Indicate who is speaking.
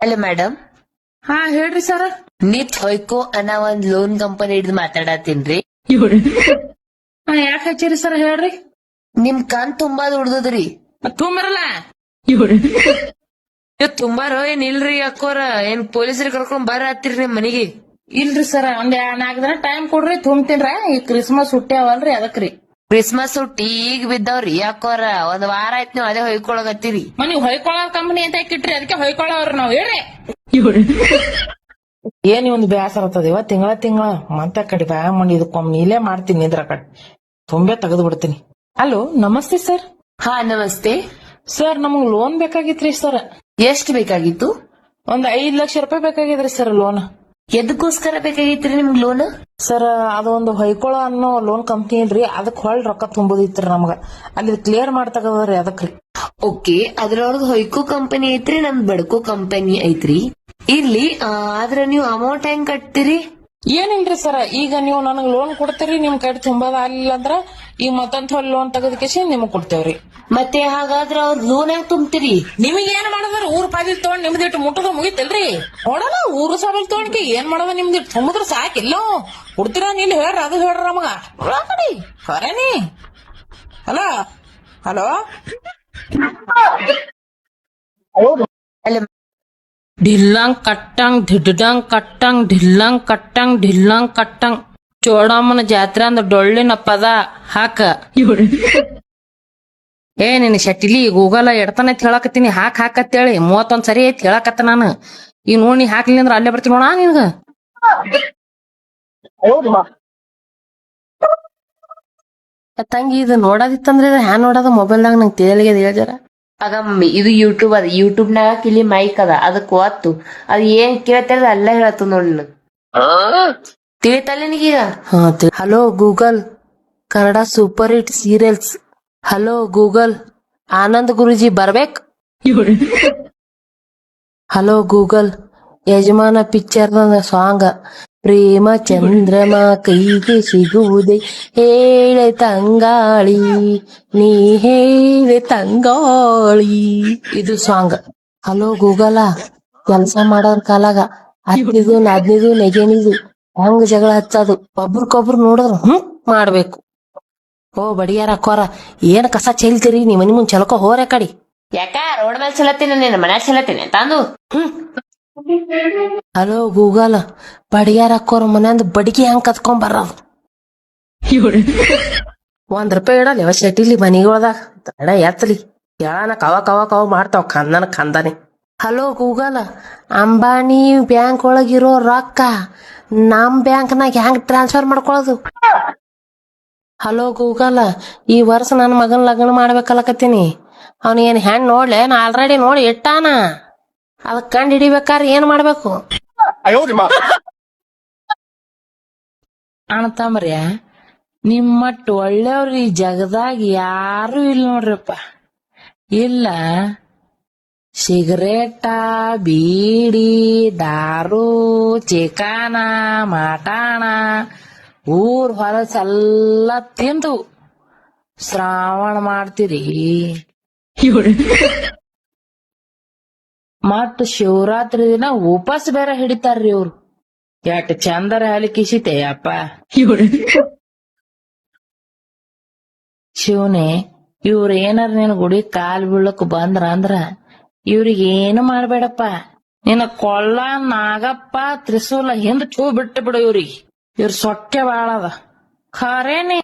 Speaker 1: ಅಲ್ಲ ಮೇಡಮ್,
Speaker 2: ಹಾ ಹೇಳ್ರಿ ಸರ್.
Speaker 1: ನಿತ್ ಹೊಯ್ಕೋ ಅನ್ನೋ ಒಂದ್ ಲೋನ್ ಕಂಪನಿ ಹಿಡಿದು ಮಾತಾಡತ್ತೀನ್ರಿ.
Speaker 2: ಯಾಕೆ ಹಚ್ಚಿರಿ ಸರ್ ಹೇಳ್ರಿ.
Speaker 1: ನಿಮ್ ಕಣ್ ತುಂಬಾ ದುಡ್ದದ್ರಿ.
Speaker 2: ತುಂಬರಲ್ಲ
Speaker 1: ತುಂಬಾರೋ ಏನ್ ಇಲ್ರಿ ಅಕ್ಕೋರ, ಏನ್ ಪೊಲೀಸರಿಗೆ ಕರ್ಕೊಂಡ್ ಬರ ಹತ್ತಿರಿ ನಿಮ್ ಮನಿಗೆ?
Speaker 2: ಇಲ್ರಿ ಸರ್, ಒಂದ್ 4 ದಿನ ಟೈಮ್ ಕೊಡ್ರಿ, ತುಂಬ್ತೀನ್ರ. ಈ ಕ್ರಿಸ್ಮಸ್ ಹುಟ್ಟಿ ಅವಲ್ರಿ ಅದಕ್ರಿ.
Speaker 1: ಕ್ರಿಸ್ಮಸ್ ಹುಟ್ಟಿ ಈಗ ಬಿದ್ದವ್ರಿ ಅಕ್ಕೋರ. ಒಂದ್ ವಾರ ಆಯ್ತು ನೀವ್ ಅದೇ ಹೊಯ್ಕೊಳಗತ್ತೀರಿ.
Speaker 2: ನೀವ್ ಹೊಯ್ಕೊಳ್ಳೋ ಕಂಪನಿ ಅಂತ ಇಟ್ಟಿಟ್ರಿ, ಅದಕ್ಕೆ ಹೊಯ್ಕೊಳ್ಳೋವ್ರಿ ನಾವ್ ಹೇಳ್ರಿ. ಏನ್ ಒಂದ್ ಬ್ಯಾಸರ ಆಗ್ತದ ತಿಂಗಳ ಮತ್ತೆ ಕಡೆ ಬ್ಯಾ ಮಾಡಿ ಇದಕ್ಕೊಮ್ಮೆ ನೀಲೇ ಮಾಡ್ತೀನಿ ಇದ್ರ ಕಡೆ ತುಂಬೆ ತೆಗೆದು ಬಿಡ್ತೀನಿ. ಹಲೋ, ನಮಸ್ತೆ ಸರ್.
Speaker 1: ಹಾ ನಮಸ್ತೆ
Speaker 2: ಸರ್, ನಮಗ್ ಲೋನ್ ಬೇಕಾಗಿತ್ರಿ ಸರ್.
Speaker 1: ಎಷ್ಟ್ ಬೇಕಾಗಿತ್ತು?
Speaker 2: ಒಂದ್ 5 ಲಕ್ಷ ರೂಪಾಯಿ ಬೇಕಾಗಿದ್ರಿ ಸರ್ ಲೋನ್.
Speaker 1: ಎದಕ್ಕೋಸ್ಕರ ಬೇಕಾಗಿತ್ರಿ ನಿಮ್ಗ್ ಲೋನ್?
Speaker 2: ಸರ್, ಅದೊಂದು ಹೊಯ್ಕೊಳ ಅನ್ನೋ ಲೋನ್ ಕಂಪ್ನಿ ಇಲ್ರಿ, ಅದಕ್ ಹೊಳ್ ರೊಕ್ಕ ತುಂಬೋದಿತ್ರಿ ನಮ್ಗ. ಅಲ್ಲಿ ಕ್ಲಿಯರ್ ಮಾಡ್ತಗದ್ರಿ ಅದಕ್ರಿ.
Speaker 1: ಓಕೆ, ಅದ್ರೊಳಗ ಹೊಯ್ಕೋ ಕಂಪನಿ ಐತ್ರಿ, ನಮ್ದ್ ಬಡ್ಕೋ ಕಂಪನಿ ಐತ್ರಿ. ಇರ್ಲಿ, ಆದ್ರ ನೀವು ಅಮೌಂಟ್ ಹೆಂಗ್ ಕಟ್ತೀರಿ?
Speaker 2: ಏನಿಲ್ರಿ ಸರ್, ಈಗ ನೀವು ನನಗ್ ಲೋನ್ ಕೊಡ್ತೀರಿ, ನಿಮ್ ಕಡೆ ತುಂಬದ ಆಗ್ಲಿಲ್ಲ ಅಂದ್ರ ಈಗ ಮತ್ತೊಂದ್ ಲೋನ್ ತೆಗೆದಕೇಶಿ ನಿಮಗ್ ಕೊಡ್ತೇವ್ರಿ.
Speaker 1: ಮತ್ತೆ ಹಾಗಾದ್ರ ಅವ್ರ ಲೋನ್ ಹೆಂಗ್ ತುಂಬ್ತೀರಿ?
Speaker 2: ನಿಮಗ್ ಏನ್ ಮಾಡದ್ರ, ಊರ್ ಪಾದಿಲ್ ತಗೊಂಡ್ ನಿಮ್ದಿಟ್ಟು ಮುಟ್ಟದ ಮುಗಿತಲ್ರಿ. ನೋಡಲ್ಲ, ಊರು ಸಾಬಲ್ ತಗೊಂಡ್ಕಿ ಏನ್ ಮಾಡದ, ನಿಮ್ದಿಟ್ಟು ಸಮುದ್ರ ಸಾಕಿಲ್ಲ ಕೊಡ್ತೀರಾ? ನೀನ್ ಹೇಳ್ರಿ, ಅದು ಹೇಳ್ರಿ ನಮಗ ಕಡಿ ಖರೇನಿ. ಹಲೋ ಹಲೋ
Speaker 1: ಅಲ್ಲ,
Speaker 2: ಢಿಲ್ಲಂಗ್ ಕಟ್ಟಂಗ್ ಧಿಡ್ಡಂಗ್ ಕಟ್ಟಂಗ್ ಢಿಲ್ಲಂಗ್ ಕಟ್ಟಂಗ್ ಢಿಲ್ಲಂಗ್ ಕಟ್ಟಂಗ್ ಚೋಡಮ್ಮನ ಜಾತ್ರೆ ಅಂದ್ರ ಡೊಳ್ಳಿನ ಪದ ಹಾಕ. ನಿನ್ ಶಟಿಲಿ ಗೂಗಲ್ ಎಡ್ತಾನ ಹೇಳಕತ್ತೀನಿ, ಹಾಕತ್ತೇಳಿ 31 ಸರಿ ಐತಿ ಹೇಳಕತ್ತ ನಾನು. ಈಗ ನೋಡಿ ಹಾಕ್ಲಿ ಅಂದ್ರ ಅಲ್ಲೇ ಬರ್ತೀನಿ ನೋಡ ನಿನ್ಗ. ತಂಗಿ, ಇದು ನೋಡೋದಿತ್ತಂದ್ರೆ ಹ್ಯಾ ನೋಡೋದ ಮೊಬೈಲ್ನಾಗ ನಂಗೆ ತಿಳಿಯಲಿಗೆ ಹೇಳ್ಜಾರ.
Speaker 1: ಆಗ ಇದು ಯೂಟ್ಯೂಬ್ ಅದ, ಯೂಟ್ಯೂಬ್ನಾಗ ಇಲ್ಲಿ ಮೈಕ್ ಅದ, ಅದಕ್ ಒತ್ತು. ಅದ್ ಏನ್ ಕೇಳ್ತಾರ ಅಲ್ಲ ಹೇಳತ್ತು ನೋಡಿ ನಿನಗ್. ತಿಳಿತಲ್ಲ ನಿನಗೀಗ?
Speaker 2: Hello Google, Kannada super hit serials. Hello Google, Anand Guruji ಬರ್ಬೇಕ್. Hello Google, Yajamana picture song. ಪ್ರೇಮ ಚಂದ್ರಮ ಕೈಗೆ ಸಿಗುವುದೇ, ಹೇಳೆ ತಂಗಾಳಿ ನೀ ಹೇಳೆ ತಂಗಾಳಿ, ಇದು ಸಾಂಗ್. ಹಲೋ ಗೂಗಲ, ಕೆಲ್ಸ ಮಾಡೋರ್ ಕಾಲಾಗ ಹತ್ತಿದು ನದ್ನಿದು ನೆಗೆನಿದು ಹೆಂಗ್ ಜಗಳ ಹಚ್ಚೋದು, ಒಬ್ರಕೊಬ್ರು ನೋಡಿದ್ರು ಮಾಡ್ಬೇಕು. ಓ ಬಡಿಯಾರ ಅಕ್ಕೋರ, ಏನ್ ಕಸ ಚೆಲ್ತೀರಿ ನೀವ್ ಮನಿ ಮುಂದ್ ಚಲಕೋ ಹೋರ ಕಡಿ.
Speaker 1: ಯಾಕ ರೋಡ್ ಮೇಲೆ ಚಲತ್ತೀನಿ, ನೀನ್ ಮನ್ಯಾಗ ಚಲತ್ತೀನಿ ತಂದು.
Speaker 2: ಹಲೋ ಗೂಗಲ್, ಬಡಿಯಾರ ಅಕ್ಕೋರ ಮನ್ಯಾಂದ ಬಡಿಗೆ ಹೆಂಗ್ ಕತ್ಕೊಂಡ್ ಬರೋದು. ₹1 ಇಡಲ್ಲ ಶೆಟಿಲಿ ಮನಿಗೊಳದಾಗ ಎತ್ತಲಿ ಹೇಳಾನ ಕವ ಕವ ಕವ ಮಾಡ್ತಾವ ಖಂದಾನೆ. ಹಲೋ ಗೂಗಲ್, ಅಂಬಾನಿ ಬ್ಯಾಂಕ್ ಒಳಗಿರೋ ರೊಕ್ಕ ನಮ್ ಬ್ಯಾಂಕ್ನಾಗ ಹೆಂಗ್ ಟ್ರಾನ್ಸ್ಫರ್ ಮಾಡ್ಕೊಳ್ಳೋದು. ಹಲೋ ಗೂಗಲ್, ಈ ವರ್ಷ ನನ್ ಮಗನ್ ಲಗ್ನ ಮಾಡ್ಬೇಕಲ್ಲಕತ್ತೀನಿ, ಅವ್ನ ಏನ್ ಹೆಣ್ ನೋಡ್ಲೆ, ನಾ ಆಲ್ರೆಡಿ ನೋಡಿ ಇಟ್ಟಾನ, ಅದಕ್ ಕಂಡು ಹಿಡಿಬೇಕಾರ ಏನ್ ಮಾಡ್ಬೇಕು. ಅಣ್ತಂಬ್ರ್ಯ, ನಿಮ್ಮಟ್ಟು ಒಳ್ಳೆಯವ್ರ ಈ ಜಗದಾಗ ಯಾರು ಇಲ್ಲ ನೋಡ್ರಪ್ಪ. ಇಲ್ಲ ಸಿಗರೇಟ, ಬೀಡಿ, ದಾರು, ಚಿಕಾನ, ಮಾಟಾಣ, ಊರ್ ಹೊಲಸೆಲ್ಲ ತಿಂದು ಶ್ರಾವಣ ಮಾಡ್ತೀರಿ. ಮತ್ ಶಿವರಾತ್ರಿ ದಿನ ಉಪವಾಸ ಬೇರೆ ಹಿಡಿತಾರ್ರಿ ಇವ್ರು. ಎಟ್ ಚಂದರ ಹಲಿಕಿಸಿತೆ ಅಪ್ಪ. ಶಿವನೇ, ಇವ್ರ ಏನಾರ ನಿನ್ ಗುಡಿ ಕಾಲ್ ಬೀಳಕ್ ಬಂದ್ರ ಅಂದ್ರ ಇವ್ರಿಗೆ ಏನು ಮಾಡ್ಬೇಡಪ್ಪ. ನಿನ್ನ ಕೊಳ್ಳ ನಾಗಪ್ಪ ತ್ರಿಶೂಲ ಹಿಂದ್ ಚೂ ಬಿಟ್ಟು ಬಿಡು ಇವ್ರಿಗೆ. ಇವ್ರ ಸೊಕ್ಕೆ ಬಾಳದ ಖರೇನೆ.